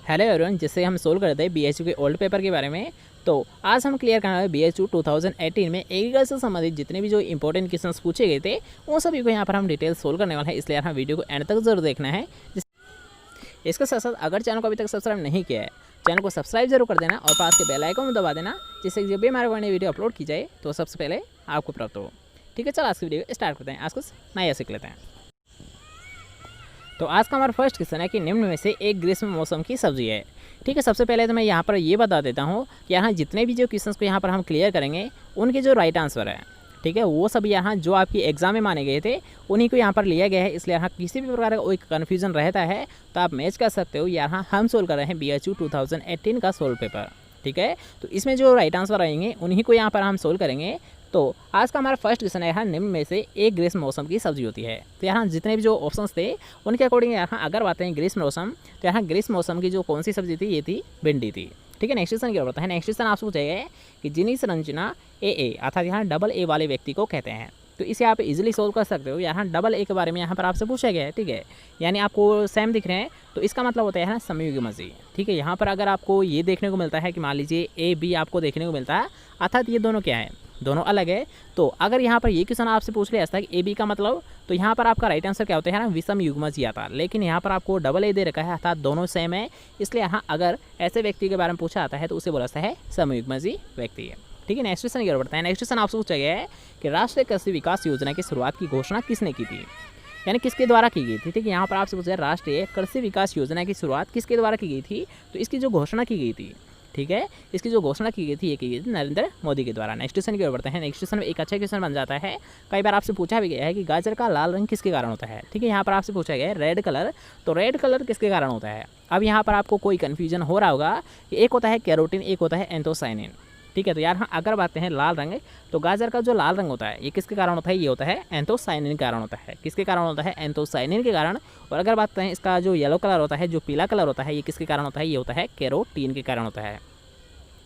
Hello everyone, जिससे हम solve करते हैं BHU के ओल्ड पेपर के बारे में। तो आज हम क्लियर करना है BHU 2018 में एग्रीकल्चर से संबंधित जितने भी जो इंपॉर्टेंट क्वेश्चंस पूछे गए थे उन सभी को यहाँ पर हम डिटेल सोल्व करने वाले हैं, इसलिए हम वीडियो को एंड तक जरूर देखना है। इसके साथ साथ अगर चैनल को अभी तक सब्सक्राइब नहीं किया है, चैनल को सब्सक्राइब जरूर कर देना और पास के बेल आइकन को दबा देना, जिससे जब भी हमारे कोई नई वीडियो अपलोड की जाए तो सबसे पहले आपको प्राप्त हो। ठीक है, चलो आज की वीडियो स्टार्ट करते हैं। आज कुछ नया सीख लेते हैं। तो आज का हमारा फर्स्ट क्वेश्चन है कि निम्न में से एक ग्रीष्म मौसम की सब्जी है। ठीक है, सबसे पहले तो मैं यहाँ पर ये बता देता हूँ कि यहाँ जितने भी जो क्वेश्चंस को यहाँ पर हम क्लियर करेंगे उनके जो राइट आंसर है, ठीक है, वो सब यहाँ जो आपकी एग्जाम में माने गए थे उन्हीं को यहाँ पर लिया गया है। इसलिए यहाँ किसी भी प्रकार का कोई कन्फ्यूजन रहता है तो आप मैच कर सकते हो। यहाँ हम सोल्व कर रहे हैं BHU 2018 का सोल्व पेपर। ठीक है, तो इसमें जो राइट आंसर रहेंगे उन्हीं को यहाँ पर हम सोल्व करेंगे। तो आज का हमारा फर्स्ट क्वेश्चन है, यहाँ निम्न में से एक ग्रीष्म मौसम की सब्जी होती है। तो यहाँ जितने भी जो ऑप्शंस थे उनके अकॉर्डिंग यहाँ अगर बात करें ग्रीष्म मौसम, तो यहाँ ग्रीष्म मौसम की जो कौन सी सब्जी थी, ये थी भिंडी थी। ठीक है, नेक्स्ट क्वेश्चन क्या होता है। नेक्स्ट क्वेश्चन आपसे पूछा गया है कि जिनी संरचना AA अर्थात यहाँ डबल A वाले व्यक्ति को कहते हैं। तो इसे आप इजीली सोल्व कर सकते हो। यहाँ डबल A के बारे में यहाँ पर आपसे पूछा गया है। ठीक है, यानी आपको सेम दिख रहे हैं तो इसका मतलब होता है ना समयुग्मजी। ठीक है, यहाँ पर अगर आपको ये देखने को मिलता है कि मान लीजिए AB आपको देखने को मिलता है, अर्थात ये दोनों क्या है, दोनों अलग है। तो अगर यहाँ पर ये क्वेश्चन आपसे पूछ लिया था कि AB का मतलब, तो यहाँ पर आपका राइट आंसर क्या होता है ना, विषम युग्मज आता। लेकिन यहाँ पर आपको डबल A दे रखा है, अर्थात दोनों सेम है। इसलिए यहाँ अगर ऐसे व्यक्ति के बारे में पूछा आता है तो उसे बोला जाता है समयुग्मजी व्यक्ति है। ठीक है, नेक्स्ट क्वेश्चन क्या बढ़ता है। नेक्स्ट क्वेश्चन आपसे पूछा गया है कि राष्ट्रीय कृषि विकास योजना की शुरुआत की घोषणा किसने की थी, यानी किसके द्वारा की गई थी। ठीक है, यहाँ पर आपसे पूछा है राष्ट्रीय कृषि विकास योजना की शुरुआत किसके द्वारा की गई थी। तो इसकी जो घोषणा की गई थी, ठीक है, इसकी जो घोषणा की गई थी ये की गई थी नरेंद्र मोदी के द्वारा। नेक्स्ट क्वेश्चन की ओर बढ़ते हैं। नेक्स्ट क्वेश्चन में एक अच्छा क्वेश्चन बन जाता है। कई बार आपसे पूछा भी गया है कि गाजर का लाल रंग किसके कारण होता है। ठीक है, यहाँ पर आपसे पूछा गया है रेड कलर, तो रेड कलर किसके कारण होता है। अब यहाँ पर आपको कोई कन्फ्यूजन हो रहा होगा कि एक होता है कैरोटीन, एक होता है एंथोसाइनिन। ठीक है, तो यार हाँ अगर बात हैं लाल रंग, तो गाजर का जो लाल रंग होता है ये किसके कारण होता है, ये होता है एंथोसाइनिन के कारण होता है। किसके कारण होता है, एंथोसाइनिन के कारण। और अगर बात करें इसका जो येलो कलर होता है, जो पीला कलर होता है, ये किसके कारण होता है, ये होता है कैरोटीन के कारण होता है।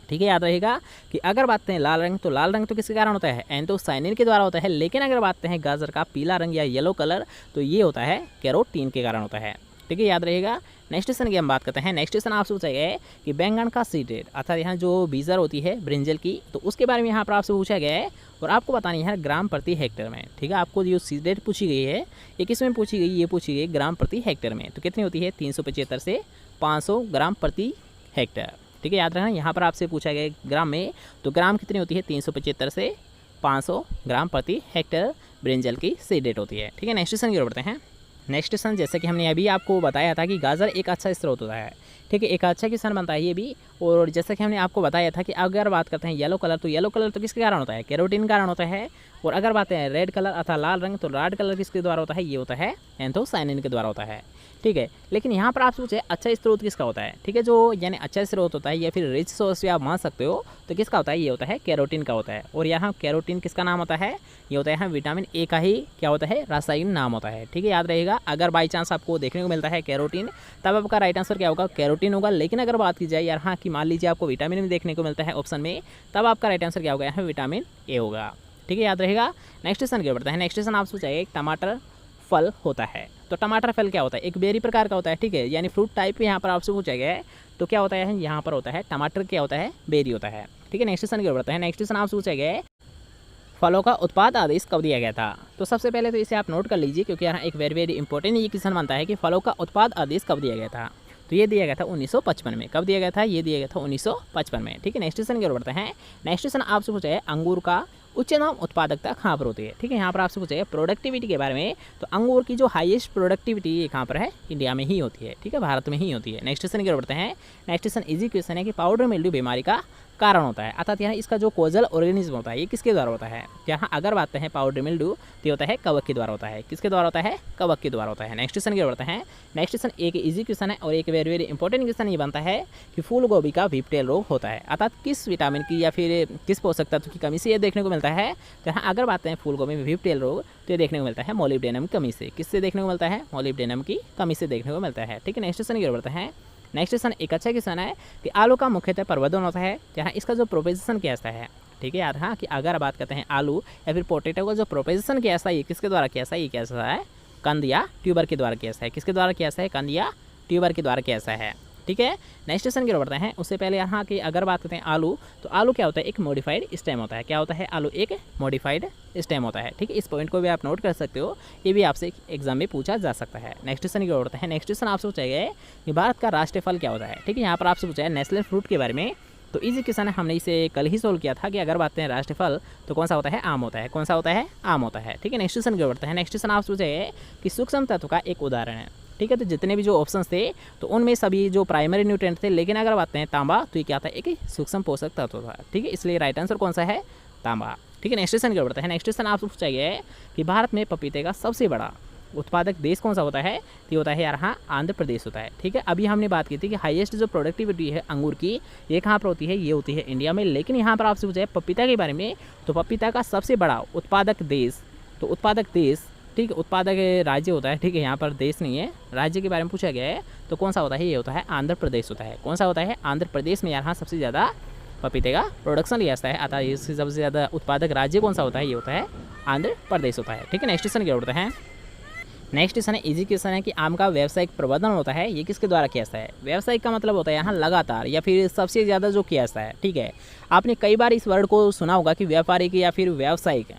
ठीक है, याद रहेगा कि अगर बात करें लाल रंग, तो लाल रंग तो किसके कारण होता है, एंथोसाइनिन के द्वारा होता है। लेकिन अगर बात करें गाजर का पीला रंग या येलो कलर, तो ये होता है कैरोटीन के कारण होता है। ठीक है, याद रहेगा। नेक्स्ट क्वेश्चन की हम बात करते हैं। नेक्स्ट क्वेश्चन आपसे पूछा गया है कि बैंगन का सीड रेट अर्थात यहाँ जो बीजर होती है ब्रिंजल की, तो उसके बारे में यहाँ पर आपसे पूछा गया है और आपको बतानी है ग्राम प्रति हेक्टेयर में। ठीक है, आपको जो सीड रेट पूछी गई है ये किस में पूछी गई, ये पूछी गई ग्राम प्रति हेक्टेयर में। तो कितनी होती है, 375 से 500 ग्राम प्रति हेक्टेयर। ठीक है, याद रखना यहाँ पर आपसे पूछा गया ग्राम में, तो ग्राम कितनी होती है, 375 से 500 ग्राम प्रति हेक्टेयर ब्रिंजल की सीड रेट होती है। ठीक है, नेक्स्ट क्वेश्चन की ओर बढ़ते हैं। नेक्स्ट क्वेश्चन, जैसे कि हमने अभी आपको बताया था कि गाजर एक अच्छा स्रोत होता है। ठीक है, एक अच्छा क्वेश्चन बनता है ये भी। और जैसे कि हमने आपको बताया था कि अगर बात करते हैं येलो कलर, तो येलो कलर तो किसके कारण होता है, कैरोटीन कारण होता है। और अगर बात है रेड कलर अर्थात लाल रंग, तो रेड कलर किसके द्वारा होता है, ये होता है एंथोसाइनिन के द्वारा होता है। ठीक है, लेकिन यहाँ पर आप पूछे अच्छा स्रोत किसका होता है। ठीक है, जो यानी अच्छा स्रोत होता है या फिर रिच सोर्स भी आप मान सकते हो, तो किसका होता है, ये होता है कैरोटीन का होता है। और यहाँ कैरोटीन किसका नाम होता है, ये होता है यहाँ विटामिन A का ही क्या होता है, रासायनिक नाम होता है। ठीक है, याद रहेगा। अगर बाई चांस आपको देखने को मिलता है कैरोटीन, तब आपका राइट आंसर क्या होगा, कैरोटीन होगा। लेकिन अगर बात की जाए यार हाँ कि मान लीजिए आपको विटामिन में देखने को मिलता है ऑप्शन में, तब आपका राइट आंसर क्या होगा, यहाँ विटामिन A होगा। ठीक है, याद रहेगा। नेक्स्ट क्वेश्चन क्या बढ़ता है। नेक्स्ट क्वेश्चन आपसे पूछा टमाटर फल होता है, तो टमाटर फल क्या होता है, एक बेरी प्रकार का होता है। ठीक है, यानी फ्रूट टाइप यहाँ पर आपसे पूछा गया है, तो क्या होता है यहाँ पर होता है टमाटर क्या होता है, बेरी होता है। ठीक है, नेक्स्ट क्वेश्चन क्या बढ़ता है। नेक्स्ट क्वेश्चन आपसे पूछा गया है फलों का उत्पाद आदेश कब दिया गया था। तो सबसे पहले तो इसे आप नोट कर लीजिए, क्योंकि यहाँ एक वेरी इंपॉर्टेंट ये क्वेश्चन बनता है कि फलों का उत्पाद आदेश कब दिया गया था। तो ये दिया गया था 1955 में। कब दिया गया था, ये दिया गया था 1955 में। ठीक है, नेक्स्ट क्वेश्चन की ओर बढ़ते हैं। नेक्स्ट क्वेश्चन आपसे पूछा है अंगूर का उच्चतम उत्पादकता कहाँ पर होती है। ठीक है, यहाँ पर आपसे पूछा है प्रोडक्टिविटी के बारे में, तो अंगूर की जो हाईएस्ट प्रोडक्टिविटी ये कहाँ पर है, इंडिया में ही होती है। ठीक है, भारत में ही होती है। नेक्स्ट क्वेश्चन की ओर बढ़ते हैं। नेक्स्ट क्वेश्चन इजी क्वेश्चन है कि पाउडर मिल्ड्यू बीमारी का कारण होता है, अर्थात यहाँ इसका जो कोजल ऑर्गेनिज्म होता है ये किसके द्वारा होता है। यहाँ अगर बात है पाउडर मिल्ड्यू, तो होता है कवक के द्वारा होता है। किसके द्वारा होता है, कवक के द्वारा होता है। नेक्स्ट क्वेश्चन की ओर बढ़ते हैं। नेक्स्ट क्वेश्चन एक इजी क्वेश्चन है और एक वेरी इंपॉर्टेंट क्वेश्चन ये बनता है कि फूल गोभी का विपटेल रोग होता है, अर्थात किस विटामिन की या फिर किस पोषक तत्व की कमी से ये देखने को मिलता है। तो यहाँ अगर बात करें फूल गोभी में विपटेल रोग, तो ये देखने को मिलता है मोलिब्डेनम की कमी से। किससे देखने को मिलता है, मोलिब्डेनम की कमी से देखने को मिलता है। ठीक है, नेक्स्ट क्वेश्चन की ओर बढ़ते हैं। नेक्स्ट क्वेश्चन एक अच्छा क्वेश्चन है कि आलू का मुख्यतः प्रवर्धन होता है, जहाँ इसका जो प्रोपेगेशन किया जाता है। ठीक है यार हाँ, कि अगर बात करते हैं आलू या फिर पोटैटो का जो प्रोपेगेशन किया जाता है ये किसके द्वारा किया जाता है, ये किया जाता है कंद या ट्यूबर के द्वारा किया जाता है। किसके द्वारा किया जाता है, कंद या ट्यूबर के द्वारा किया जाता है। ठीक है। नेक्स्ट क्वेश्चन की ओर बढ़ते हैं। उससे पहले यहाँ की अगर बात करते हैं आलू, तो आलू क्या होता है? एक मॉडिफाइड स्टेम होता है। क्या होता है? आलू एक मॉडिफाइड स्टेम होता है, ठीक है। इस पॉइंट को भी आप नोट कर सकते हो, ये भी आपसे एग्जाम में पूछा जा सकता है। नेक्स्ट क्वेश्चन की ओर बढ़ते हैं। नेक्स्ट क्वेश्चन आपसे पूछा गया है कि भारत का राष्ट्रीय फल क्या होता है, ठीक है। यहाँ पर आपसे पूछा है नेशनल फ्रूट के बारे में, तो इजी क्वेश्चन है, हमने इसे कल ही सोल्व किया था कि अगर बात करें राष्ट्रीय फल तो कौन सा होता है? आम होता है। कौन सा होता है? आम होता है, ठीक है। नेक्स्ट क्वेश्चन की ओर बढ़ते हैं। नेक्स्ट क्वेश्चन आपसे पूछा है कि सूक्ष्म तत्व का एक उदाहरण है, ठीक है। तो जितने भी जो ऑप्शंस थे तो उनमें सभी जो प्राइमरी न्यूट्रिएंट थे, लेकिन अगर बात करें तांबा तो ये क्या था? एक सूक्ष्म पोषक तत्व था, ठीक है। इसलिए राइट आंसर कौन सा है? तांबा, ठीक है। नेक्स्ट क्वेश्चन की ओर बढ़ते हैं। नेक्स्ट क्वेश्चन आपसे पूछा गया है कि भारत में पपीते का सबसे बड़ा उत्पादक देश कौन सा होता है? तो ये होता है यार हाँ, आंध्र प्रदेश होता है, ठीक है। अभी हमने बात की थी कि हाईएस्ट जो प्रोडक्टिविटी है अंगूर की, ये कहाँ पर होती है? ये होती है इंडिया में। लेकिन यहाँ पर आपसे पूछा है पपीता के बारे में, तो पपीता का सबसे बड़ा उत्पादक देश, तो उत्पादक देश, ठीक है, उत्पादक राज्य होता है, ठीक है। यहाँ पर देश नहीं है, राज्य के बारे में पूछा गया है, तो कौन सा होता है? ये होता है आंध्र प्रदेश होता है। कौन सा होता है? आंध्र प्रदेश में यहाँ सबसे ज़्यादा पपीते का प्रोडक्शन लिया जाता है, अतः इससे सबसे ज़्यादा उत्पादक राज्य कौन सा होता है? ये होता है आंध्र प्रदेश होता है, ठीक है। नेक्स्ट क्वेश्चन की ओर बढ़ते हैं। नेक्स्ट क्वेश्चन है, इजी क्वेश्चन है कि आम का व्यावसायिक प्रबंधन होता है, ये किसके द्वारा किया जाता है? व्यावसायिक का मतलब होता है यहाँ लगातार या फिर सबसे ज़्यादा जो किया जाता है, ठीक है। आपने कई बार इस वर्ड को सुना होगा कि व्यापारिक या फिर व्यावसायिक,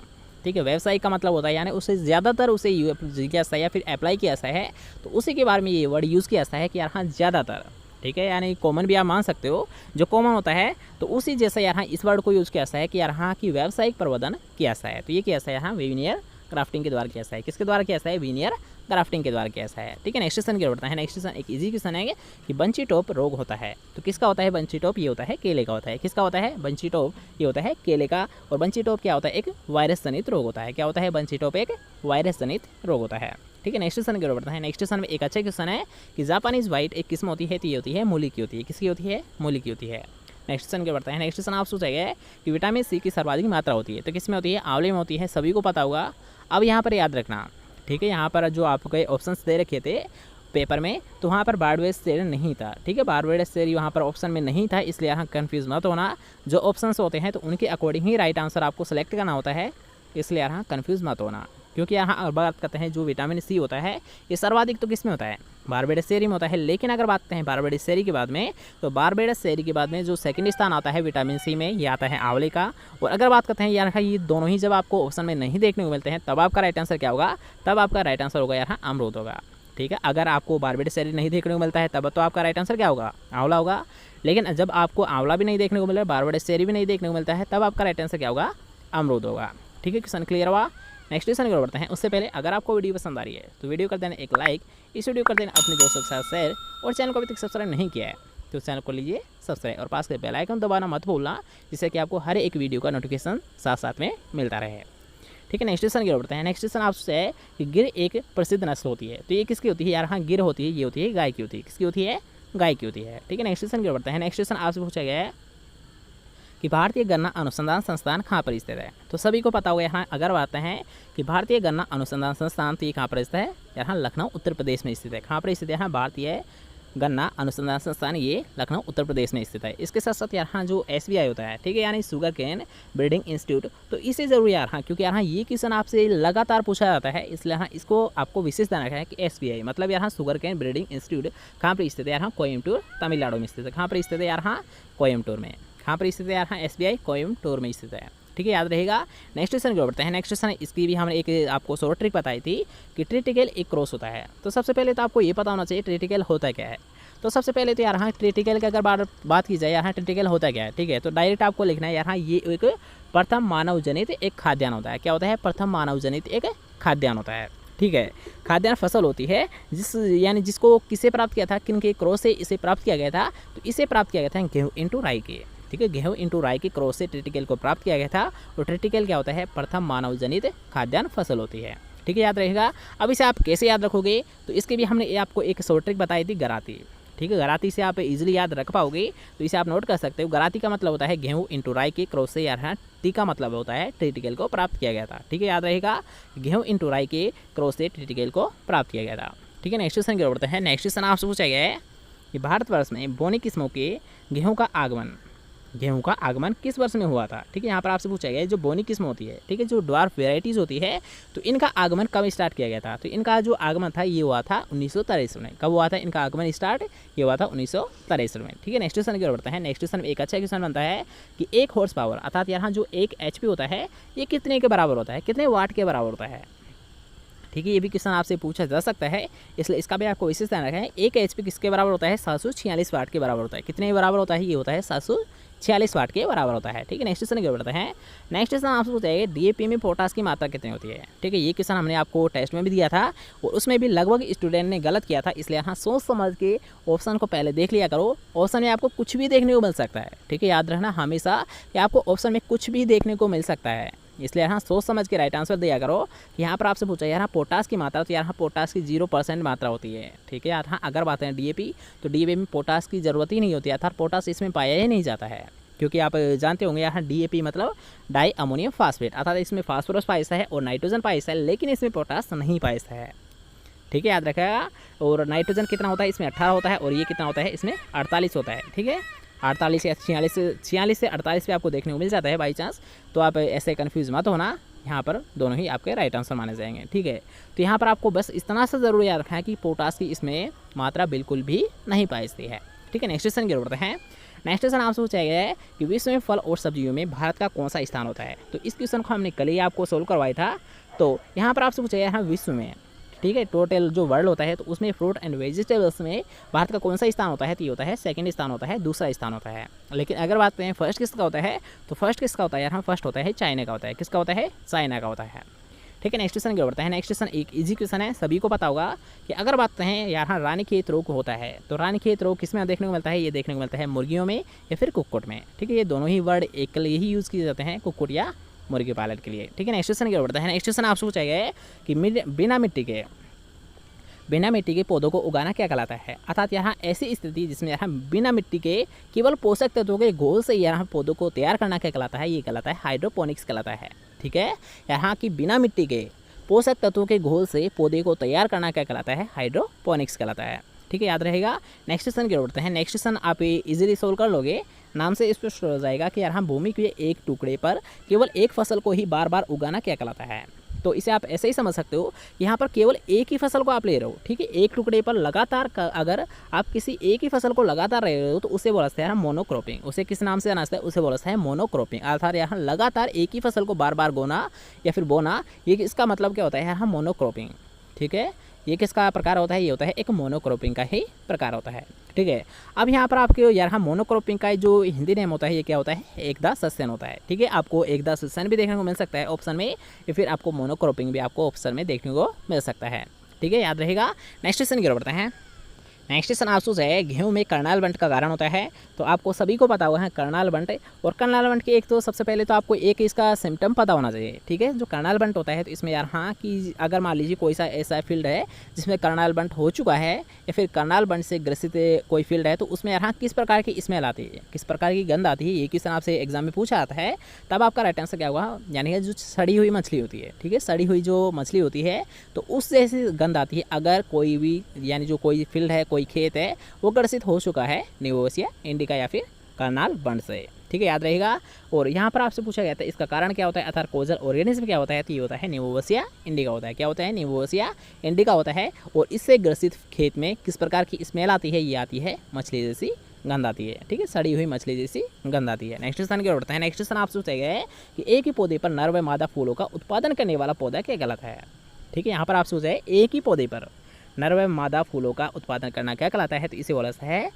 ठीक है। व्यावसायिक का मतलब होता है यानी उससे ज़्यादातर उसे किया जाता है या फिर अप्लाई किया जाता है, तो उसी के बारे में ये वर्ड यूज़ किया जाता है कि यहाँ ज़्यादातर, ठीक है। यानी कॉमन भी आप मान सकते हो, जो कॉमन होता है तो उसी जैसा यहाँ इस वर्ड को यूज़ किया जाता है कि यहाँ की व्यावसायिक प्रबंधन किया जाता है। तो ये किया जाता है यहाँ विनियर क्राफ्टिंग के द्वारा किया जाता है। किसके द्वारा किया जाता है? विनियर क्राफ्टिंग के द्वारा किया जाता है, ठीक है। नेक्स्ट क्वेश्चन की ओर बढ़ते हैं। नेक्स्ट क्वेश्चन एक इजी क्वेश्चन है कि बंची टॉप रोग होता है, तो किसका होता है बंची टॉप? ये होता है केले का होता है। किसका होता है? बंची टॉप, ये होता है केले का। और बंची टॉप क्या होता है? एक वायरस जनित रोग होता है। क्या होता है? बंची टॉप एक वायरस जनित रोग होता है, ठीक है। नेक्स्ट क्वेश्चन की ओर बढ़ते हैं। नेक्स्ट क्वेश्चन में एक अच्छा क्वेश्चन है कि जापानीज व्हाइट एक किस्म होती है, तो ये होती है मूली की होती है। किसकी होती है? मूली की होती है। नेक्स्ट क्वेश्चन के बढ़ते हैं। नेक्स्ट क्वेश्चन आप पूछा गया है कि विटामिन सी की सर्वाधिक मात्रा होती है, तो किस में होती है? आंवले में होती है, सभी को पता होगा। अब यहाँ पर याद रखना, ठीक है, यहाँ पर जो आपको ऑप्शंस दे रखे थे पेपर में, तो वहाँ पर बारबेडस शेर नहीं था, ठीक है। बारबेडस शेर यहाँ पर ऑप्शन में नहीं था, इसलिए यहाँ कन्फ्यूज़ मत होना। जो ऑप्शंस होते हैं तो उनके अकॉर्डिंग ही राइट आंसर आपको सेलेक्ट करना होता है, इसलिए यहाँ कन्फ्यूज़ मत होना। क्योंकि यहाँ बात करते हैं जो विटामिन सी होता है ये सर्वाधिक तो किस में होता है? बारबेडस शेरी में होता है। लेकिन अगर बात करते हैं बारबेडस शेरी के बाद में, तो बारबेडस शेरी के बाद में जो सेकंड स्थान आता है विटामिन सी में, ये आता है आंवले का। और अगर बात करते हैं यार ये दोनों ही जब आपको ऑप्शन में नहीं देखने को मिलते हैं, तब आपका राइट आंसर क्या होगा? तब आपका राइट आंसर होगा यार अमरूद होगा, ठीक है। अगर आपको बारबेडस शेरी नहीं देखने को मिलता है तब तो आपका राइट आंसर क्या होगा? आंवला होगा। लेकिन जब आपको आंवला भी नहीं देखने को मिला है, बारबेडस शेरी भी नहीं देखने को मिलता है, तब आपका राइट आंसर क्या होगा? अमरूद होगा, ठीक है। क्वेश्चन क्लियर हुआ? नेक्स्ट क्वेश्चन की ओर बढ़ते हैं। उससे पहले अगर आपको वीडियो पसंद आ रही है तो वीडियो कर देना एक लाइक, इस वीडियो कर देना अपने दोस्तों के साथ शेयर, और चैनल को अभी तक सब्सक्राइब नहीं किया है तो चैनल को लीजिए सब्सक्राइब और पास के बेल आइकन दबाना मत भूलना, जिससे कि आपको हर एक वीडियो का नोटिफिकेशन साथ साथ में मिलता रहे, ठीक है। नेक्स्ट क्वेश्चन की ओर बढ़ते हैं। नेक्स्ट क्वेश्चन आपसे है कि गिर एक प्रसिद्ध नस्ल होती है, तो ये किसकी होती है? यार हाँ, गिर होती है, ये होती है गाय की होती है। किसकी होती है? गाय की होती है, ठीक है। नेक्स्ट क्वेश्चन की ओर बढ़ते हैं। नेक्स्ट क्वेश्चन आपसे पूछा गया है कि भारतीय गन्ना अनुसंधान संस्थान कहाँ पर स्थित है, तो सभी को पता होगा यहाँ अगर बात है कि भारतीय गन्ना अनुसंधान संस्थान, तो ये कहाँ पर स्थित है? यहाँ लखनऊ उत्तर प्रदेश में स्थित है। कहाँ पर स्थित है? यहाँ भारतीय गन्ना अनुसंधान संस्थान, ये लखनऊ उत्तर प्रदेश में स्थित है। इसके साथ साथ यहाँ जो SBI होता है, ठीक है, यानी शुगर केन ब्रीडिंग इंस्टीट्यूट, तो इसे जरूर यार हाँ, क्योंकि यहाँ ये क्वेश्चन आपसे लगातार पूछा जाता है, इसलिए यहाँ इसको आपको विशेष ध्यान रखना है कि SBI मतलब यहाँ शुगर केन ब्रीडिंग इंस्टीट्यूट कहाँ पर स्थित है? यहाँ कोयम्बटूर तमिलनाडु में स्थित है। कहाँ पर स्थित है? यार हाँ, कोयम्बटूर में। कहाँ पर स्थित है? यार हाँ, SBI कोयम्बटूर में स्थित है, ठीक है, याद रहेगा। नेक्स्ट क्वेश्चन को बढ़ते हैं। नेक्स्ट क्वेश्चन इसकी भी हमने एक आपको शॉर्ट ट्रिक बताई थी कि ट्रिटिकल एक क्रॉस होता है। तो सबसे पहले तो आपको ये पता होना चाहिए ट्रिटिकल होता क्या है। तो सबसे पहले तो यार हाँ, ट्रिटिकल की अगर बात की जाए यार हाँ, ट्रिटिकल होता क्या है, ठीक है। तो डायरेक्ट आपको लिखना है यार हाँ, ये एक प्रथम मानव जनित एक खाद्यान्न होता है। क्या होता है? प्रथम मानव जनित एक खाद्यान्न होता है, ठीक है। खाद्यान्न फसल होती है यानी जिसको किसे प्राप्त किया था, किन के क्रॉस से इसे प्राप्त किया गया था, तो इसे प्राप्त किया गया था गेहूँ इंटू राई के, ठीक है। गेहूँ इंटू राई के क्रॉस से ट्रिटिकल को प्राप्त किया गया था। और ट्रिटिकल क्या होता है? प्रथम मानव जनित खाद्यान्न फसल होती है, ठीक है, याद रहेगा। अब इसे आप कैसे याद रखोगे, तो इसके भी हमने आपको एक शॉर्ट ट्रिक बताई थी, गराती, ठीक है। गराती से आप इजीली याद रख पाओगे, तो इसे आप नोट कर सकते हो। गराती का मतलब होता है गेहूँ इंटू राई के क्रॉस से यार हाँ, टी का मतलब होता है ट्रिटिकल को प्राप्त किया गया था, ठीक है, याद रहेगा। गेहूँ इंटू राई के क्रॉस से ट्रिटिकल को प्राप्त किया गया था, ठीक है। नेक्स्ट क्वेश्चन की ओर बढ़ते हैं। नेक्स्ट क्वेश्चन आपसे पूछा गया है कि भारतवर्ष में बोनी किस्मों के गेहूँ का आगमन गेहूं का आगमन किस वर्ष में हुआ था। ठीक है, यहाँ पर आपसे पूछा गया है जो बोनी किस्म होती है, ठीक है, जो ड्वार्फ वेराइटीज़ होती है, तो इनका आगमन कब स्टार्ट किया गया था। तो इनका जो आगमन था ये हुआ था 1963 में। कब हुआ था इनका आगमन स्टार्ट, ये हुआ था 1963 में। ठीक है, नेक्स्ट क्वेश्चन की ओर बढ़ते हैं। नेक्स्ट क्वेश्चन में एक अच्छा क्वेश्चन बनता है कि एक हॉर्स पावर अर्थात यहाँ जो एक HP होता है ये कितने के बराबर होता है, कितने वाट के बराबर होता है। ठीक है, ये भी क्वेश्चन आपसे पूछा जा सकता है, इसलिए इसका भी आपको विशेष ध्यान रखना है। एक HP किसके बराबर होता है, 746 वाट के बराबर होता है। कितने बराबर होता है, ये होता है 746 वाट के बराबर होता है। ठीक है, नेक्स्ट क्वेश्चन की ओर बढ़ते हैं। नेक्स्ट क्वेश्चन आपसे पूछा है DAP में पोटास की मात्रा कितनी होती है। ठीक है, ये क्वेश्चन हमने आपको टेस्ट में भी दिया था और उसमें भी लगभग स्टूडेंट ने गलत किया था, इसलिए हाँ सोच समझ के ऑप्शन को पहले देख लिया करो। ऑप्शन में आपको कुछ भी देखने को मिल सकता है। ठीक है, याद रखना हमेशा कि आपको ऑप्शन में कुछ भी देखने को मिल सकता है, इसलिए यहाँ सोच समझ के राइट आंसर दिया करो। कि यहाँ पर आपसे पूछा यहाँ पोटास की मात्रा, तो यहाँ पोटास की 0% मात्रा होती है। ठीक है, यहाँ अगर बात करें DAP, तो DAP में पोटास की ज़रूरत ही नहीं होती है, अर्थात पोटास इसमें पाया ही नहीं जाता है, क्योंकि आप जानते होंगे यहाँ DAP मतलब डाई अमोनियम फास्फेट, अर्थात इसमें फास्फोरस पाया जाता है और नाइट्रोजन पाया जाता है, लेकिन इसमें पोटास नहीं पाया जाता है। ठीक है, याद रखिएगा। और नाइट्रोजन कितना होता है, इसमें 18 होता है और ये कितना होता है, इसमें 48 होता है। ठीक है, 48 या 46 से 48 पे आपको देखने को मिल जाता है बाई चांस, तो आप ऐसे कन्फ्यूज़ मत होना, यहाँ पर दोनों ही आपके राइट आंसर माने जाएंगे। ठीक है, तो यहाँ पर आपको बस इतना सा ज़रूर याद रखना है कि पोटास की इसमें मात्रा बिल्कुल भी नहीं पाई जाती है। ठीक है, नेक्स्ट क्वेश्चन की ओर बढ़ते हैं। नेक्स्ट क्वेश्चन आपसे पूछा गया है कि विश्व में फल और सब्जियों में भारत का कौन सा स्थान होता है। तो इस क्वेश्चन को हमने कल ही आपको सोल्व करवाया था। तो यहाँ पर आपसे पूछा गया है विश्व में, ठीक है, टोटल जो वर्ल्ड होता है, तो उसमें फ्रूट एंड वेजिटेबल्स में भारत का कौन सा स्थान होता है, तो ये होता है सेकंड स्थान होता है, दूसरा स्थान होता है। लेकिन अगर बात करें फर्स्ट किसका होता है, तो फर्स्ट किसका होता है, यहाँ फर्स्ट होता है चाइना का होता है। किसका होता है, चाइना का होता है। ठीक है, नेक्स्ट क्वेश्चन की ओर बढ़ते हैं। नेक्स्ट क्वेश्चन एक इजी क्वेश्चन है, सभी को पता होगा कि अगर बात करें यहाँ रानीखेत रोग होता है, तो रानीखेत रोग किस में देखने को मिलता है, ये देखने को मिलता है मुर्गियों में या फिर कुक्कुट में। ठीक है, ये दोनों ही वर्ड एक के लिए ही यूज़ किए जाते हैं, कुक्कुट या मुर्गी पालन के लिए। ठीक है, नेक्स्ट क्वेश्चन की ओर बढ़ते हैं। नेक्स्ट क्वेश्चन आपसे पूछा गया है कि बिना मिट्टी के पौधों को उगाना क्या कहलाता है। अर्थात यहाँ ऐसी स्थिति जिसमें यहाँ बिना मिट्टी के केवल पोषक तत्वों के घोल से यहाँ पौधों को तैयार करना क्या कहलाता है, ये कहलाता है हाइड्रोपोनिक्स कहलाता है। ठीक है, यहाँ की बिना मिट्टी के पोषक तत्वों के घोल से पौधे को तैयार करना क्या कहलाता है, हाइड्रोपोनिक्स कहलाता है। ठीक है, याद रहेगा। नेक्स्ट क्वेश्चन की ओर बढ़ते हैं। नेक्स्ट क्वेश्चन आप इजीली सोल्व कर लोगे, नाम से स्पष्ट हो जाएगा कि यहाँ भूमि के एक टुकड़े पर केवल एक फसल को ही बार बार उगाना क्या कहलाता है। तो इसे आप ऐसे ही समझ सकते हो, यहाँ पर केवल एक ही फसल को आप ले रहे हो। ठीक है, एक टुकड़े पर लगातार अगर आप किसी एक ही फसल को लगातार रह रहे हो तो उसे बोला जाता है मोनोक्रॉपिंग। उसे किस नाम से जाना जाता है, उसे बोला जाता है मोनोक्रॉपिंग। अर्थात यहाँ लगातार एक ही फसल को बार बार बोना या फिर बोना, ये इसका मतलब क्या होता है, यहाँ मोनोक्रॉपिंग। ठीक है, ये किसका प्रकार होता है, ये होता है एक मोनोक्रॉपिंग का ही प्रकार होता है। ठीक है, अब यहाँ पर आपके यहाँ मोनोक्रॉपिंग का जो हिंदी नेम होता है ये क्या होता है, एकदा सस्यन होता है। ठीक है, आपको एकदा सस्यन भी देखने को मिल सकता है ऑप्शन में, या फिर आपको मोनोक्रॉपिंग भी आपको ऑप्शन में देखने को मिल सकता है। ठीक है, याद रहेगा। नेक्स्ट क्वेश्चन की ओर बढ़ते हैं। नेक्स्ट क्वेश्चन आपसे है गेहूं में करनाल बंट का कारण होता है। तो आपको सभी को पता हुआ है करनाल बंट, और करनाल बंट के एक तो सबसे पहले तो आपको एक इसका सिम्टम पता होना चाहिए। ठीक है, जो करनाल बंट होता है तो इसमें यार हाँ कि अगर मान लीजिए कोई सा ऐसा फील्ड है जिसमें करनाल बंट हो चुका है या फिर करनाल बंट से ग्रसित कोई फील्ड है, तो उसमें यार हाँ किस प्रकार की स्मेल आती है, किस प्रकार की गंध आती है, ये क्वेश्चन आपसे एग्जाम में पूछा जाता है। तब आपका राइट आंसर क्या होगा, यानी कि जो सड़ी हुई मछली होती है। ठीक है, सड़ी हुई जो मछली होती है तो उस जैसी गंध आती है अगर कोई भी, यानी जो कोई फील्ड है, कोई खेत है, वो ग्रसित हो चुका है निवोसिया इंडिका या फिर करनाल बंट से। ठीक है, याद रहेगा। और यहाँ पर आपसे पूछा गया था इसका कारण क्या होता है, अर्थात कोजल ऑर्गेनिज्म क्या होता है, तो ये होता है निवोसिया इंडिका होता है। क्या होता है, निवोसिया इंडिका होता है। और इससे ग्रसित खेत में किस प्रकार की स्मेल आती है, ये आती है मछली जैसी गंध आती है। ठीक है, सड़ी हुई मछली जैसी गंध आती है। नेक्स्ट क्वेश्चन क्या होता है। नेक्स्ट क्वेश्चन आपसे पूछा गया है कि एक ही पौधे पर नर व मादा फूलों का उत्पादन करने वाला पौधा क्या कहलाता है। ठीक है, यहाँ पर आपसे पूछा है एक ही पौधे पर नर व मादा फूलों का उत्पादन करना क्या कहलाता है, तो इसे बोला जाता है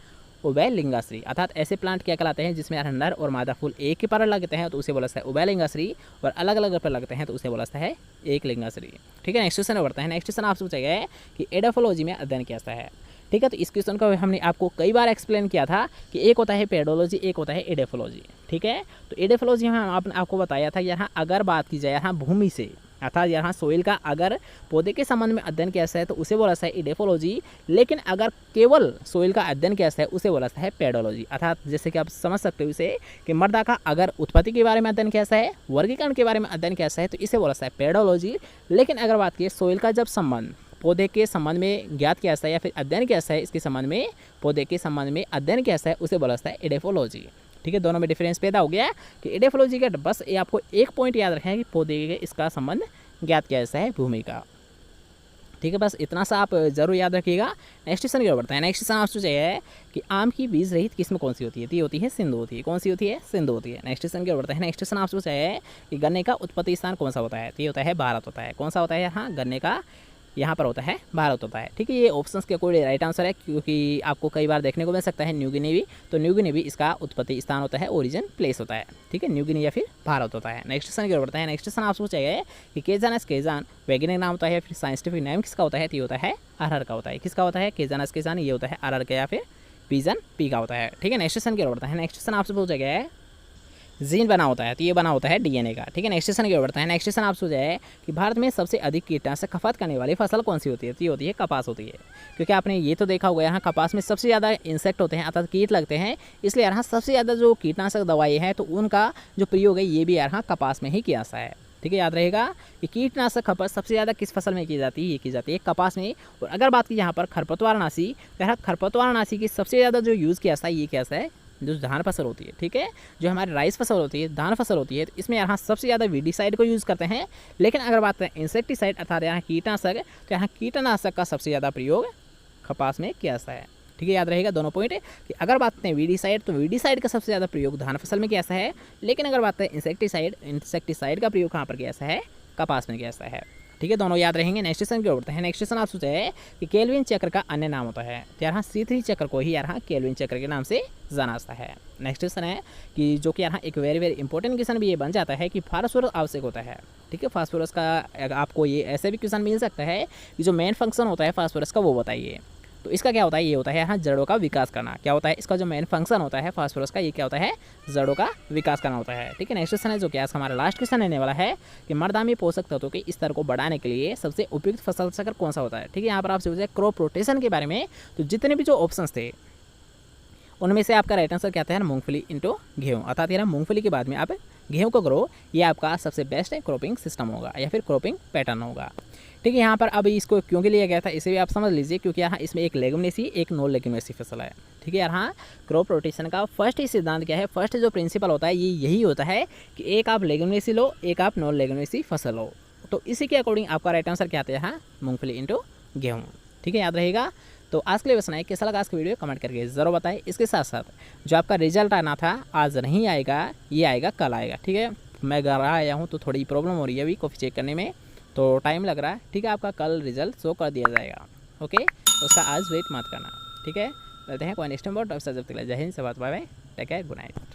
उभयलिंगाश्री। अर्थात ऐसे प्लांट क्या कहलाते हैं जिसमें नर और मादा फूल एक ही पर लगते हैं, तो उसे बोला जाता है उभयलिंगाश्री, और अलग अलग पर लगते हैं तो उसे बोला जाता है एक लिंगाश्री। ठीक है, नेक्स्ट क्वेश्चन बढ़ते हैं। नेक्स्ट क्वेश्चन आपसे पूछा गया है कि एडोफोलॉजी में अध्ययन किया जाता है। ठीक है, तो इस क्वेश्चन को हमने आपको कई बार एक्सप्लेन किया था कि एक होता है पेडोलॉजी, एक होता है एडोफोलॉजी। ठीक है, तो एडोफोलॉजी में आपको बताया था यहाँ अगर बात की जाए यहाँ भूमि से, अर्थात यहाँ सोइल का अगर पौधे के संबंध में अध्ययन किया जाता है तो उसे बोला जाता है एडोफोलॉजी। लेकिन अगर केवल सोइल का अध्ययन किया जाता है उसे बोला जाता है पेडोलॉजी। अर्थात जैसे कि आप समझ सकते हो इसे कि मृदा का अगर उत्पत्ति के बारे में अध्ययन किया जाता है, वर्गीकरण के बारे में अध्ययन किया जाता है, तो इसे बोला जाता है पेडोलॉजी। लेकिन अगर बात की सोइल का जब संबंध पौधे के संबंध में ज्ञात किया जाता है या फिर अध्ययन किया जाता है, इसके संबंध में पौधे के संबंध में अध्ययन किया जाता है, उसे बोला जाता है एडोफोलॉजी। ठीक है, दोनों में डिफरेंस पैदा हो गया कि एडियोलॉजी का बस ये आपको एक पॉइंट याद रखना है कि पौधे के इसका संबंध ज्ञात किया जाता है भूमि का। ठीक है, बस इतना सा आप जरूर याद रखिएगा। नेक्स्ट क्वेश्चन की ओर बढ़ते हैं। नेक्स्ट क्वेश्चन आपसे जो है कि आम की बीज रहित किस्म कौन सी होती है? तो ये होती है सिंधु होती है। कौन सी होती है? सिंधु होती है। नेक्स्ट क्वेश्चन की ओर बढ़ते हैं। नेक्स्ट क्वेश्चन आपसे है कि गन्ने का उत्पत्ति स्थान कौन सा होता है? तो ये होता है भारत होता है। कौन सा होता है? हाँ, गन्ने का यहाँ पर होता है भारत होता है। ठीक है, ये ऑप्शंस के कोई राइट आंसर है, क्योंकि आपको कई बार देखने को मिल सकता है न्यू गिनी भी, तो न्यू गिनी भी इसका उत्पत्ति स्थान होता है, ओरिजिन प्लेस होता है। ठीक है, न्यू गिनी या फिर भारत होता है। नेक्स्ट क्वेश्चन की ओर बढ़ते हैं। नेक्स्ट क्वेश्चन आपसे पूछा गया है कि केजानस केजान वैज्ञानिक नाम होता है या फिर साइंटिफिक नेम किसका होता है? तो ये होता है अरहर का होता है। किसका होता है? केजानस केजान, ये होता है अरहर का या फिर पीजन पी का होता है। ठीक है, नेक्स्ट क्वेश्चन की ओर बढ़ते हैं। नेक्स्ट क्वेश्चन आपसे पूछा गया है जीन बना होता है, तो ये बना होता है डीएनए का। ठीक है, नेक्स्ट क्वेश्चन की ओर बढ़ते हैं। नेक्स्ट क्वेश्चन आपसे है कि भारत में सबसे अधिक कीटनाशक खपत करने वाली फसल कौन सी होती है? तो ये होती है कपास होती है, क्योंकि आपने ये तो देखा होगा यहाँ कपास में सबसे ज़्यादा इंसेक्ट होते हैं अर्थात कीट लगते हैं, इसलिए यहाँ सबसे ज़्यादा जो कीटनाशक दवाई है तो उनका जो प्रयोग है ये भी यहाँ कपास में ही किया जाता है। ठीक है, याद रहेगा कि कीटनाशक खपत सबसे ज़्यादा किस फसल में की जाती है? ये की जाती है कपास में। और अगर बात की यहाँ पर खरपतवारनाशी, तो यहाँ खरपतवारनाशी की सबसे ज़्यादा जो यूज़ किया जाता है ये क्या है? जो धान फसल होती है। ठीक है, जो हमारी राइस फसल होती है, धान फसल होती है, तो इसमें यहाँ सबसे ज़्यादा वीडिसाइड को यूज़ करते हैं। लेकिन अगर बात करें इंसेक्टिसाइड अर्थात यहाँ कीटनाशक, तो यहाँ कीटनाशक का सबसे ज़्यादा प्रयोग कपास में किया जाता है। ठीक है, याद रहेगा दोनों पॉइंट कि अगर बात करें वीडिसाइड, तो वीडिसाइड का सबसे ज़्यादा प्रयोग धान फसल में किया जाता है, लेकिन अगर बात करें इंसेक्टिसाइड का प्रयोग कहाँ पर किया जाता है? कपास में किया जाता है। ठीक है, दोनों याद रहेंगे। नेक्स्ट क्वेश्चन की ओर बढ़ते हैं। नेक्स्ट क्वेश्चन आप सोचे है कि केल्विन चक्र का अन्य नाम होता है, तो यहाँ C3 चक्र को ही यहाँ केल्विन चक्र के नाम से जाना जाता है। नेक्स्ट क्वेश्चन है कि जो कि यहाँ एक वेरी इंपॉर्टेंट क्वेश्चन भी ये बन जाता है कि फास्फोरस आवश्यक होता है। ठीक है, फास्फोरस का आपको ये ऐसे भी क्वेश्चन मिल सकता है कि जो मेन फंक्शन होता है फास्फोरस का वो बताइए। तो इसका क्या होता है? ये होता है यहाँ जड़ों का विकास करना। क्या होता है इसका जो मेन फंक्शन होता है फास्फोरस का? ये क्या होता है? जड़ों का विकास करना होता है। ठीक है, नेक्स्ट क्वेश्चन है जो कि आज हमारा लास्ट क्वेश्चन रहने वाला है कि मृदा में पोषक तत्वों के स्तर को बढ़ाने के लिए सबसे उपयुक्त फसल चक्र कौन सा होता है? ठीक है, यहाँ पर आपसे पूछा क्रॉप रोटेशन के बारे में, तो जितने भी जो ऑप्शन थे उनमें से आपका राइट आंसर क्या था? मूंगफली इंटू गेहूँ, अर्थात यार मूंगफली के बाद में आप गेहूँ को करो, ये आपका सबसे बेस्ट क्रॉपिंग सिस्टम होगा या फिर क्रॉपिंग पैटर्न होगा। ठीक है, यहाँ पर अब इसको क्यों के लिया गया था इसे भी आप समझ लीजिए, क्योंकि यहाँ इसमें एक लेगुमिनेसी एक नॉन लेगुमिनेसी फसल है। ठीक है, यहाँ क्रॉप रोटेशन का फर्स्ट ही सिद्धांत क्या है? फर्स्ट जो प्रिंसिपल होता है ये यही होता है कि एक आप लेगुमिनेसी लो, एक आप नॉन लेगुमिनेसी फसल लो। तो इसी के अकॉर्डिंग आपका राइट आंसर क्या आता है? यहाँ मूंगफली इंटू गेहूँ। ठीक है, याद रहेगा। तो आज के लिए बस नहीं, कैसा लगा आज का वीडियो कमेंट करके ज़रूर बताएं। इसके साथ साथ जो आपका रिजल्ट आना था आज नहीं आएगा, ये आएगा कल आएगा। ठीक है, मैं घर आया हूँ तो थोड़ी प्रॉब्लम हो रही है अभी कॉफ़ी चेक करने में, तो टाइम लग रहा है। ठीक है, आपका कल रिजल्ट शो कर दिया जाएगा। ओके, उसका आज वेट मत करना। ठीक है, मिलते हैं कोई नेक्स्ट टाइम। जब तक जय हिंद, से बात, bye bye, take care, good night.